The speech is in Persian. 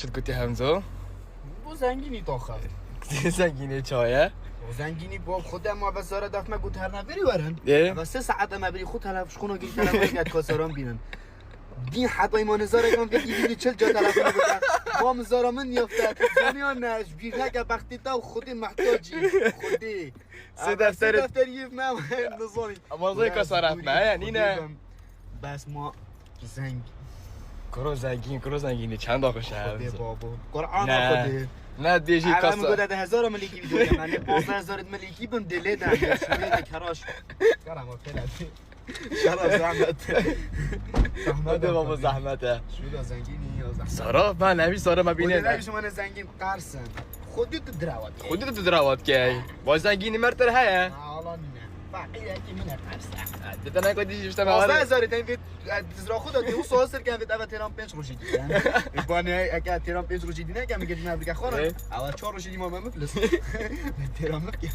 شد گفتی همزه؟ با زنگینی تاخر زنگینه چایه؟ با زنگینی با خودم ما بس داره دفت ما گوت هر نبری ورن اه؟ و 3 ساعت ما بری خود طرف شخونو گیری طرف بگید کاساران بینن دین حتی ایمان زاره کن بگی دیدی چل جا تلفن بودن با مزارا من یافته زنیان نش بیر نگه بختی تا خودی محتاجی خودی سه دفتر یف ما نظامی اما زای کاسارت نه یعنی نه بس ما زنگ کرو زنگینه چند آخوشه خودی همزه بابا قرآن نه. خودی نه دیجی اول کاسا میگه ده 1000 ملیکی بیدو من 15000 ملیکی بم دلی دم شوره کراش کرم فعلا شراب زحمت بده بابا زحمته شوره زنگینی یا زحمت سارا من نمی سارا ما بینه بینه نگیش من زنگین قرسن خودی تو دراوت خودی تو دراوات که با زنگینی مرتر هیا حالا نه فقیه کی من قرسن دیتا نکدی شفته ما 15000 تن بيت تزرع خدها دي وصو هسر كان بيت تيران بينش روشي دي باني اكا تيران بينش روشي دي كان ميجي نابريك اخونا على 4 روشي دي ما مفلس تيران مكي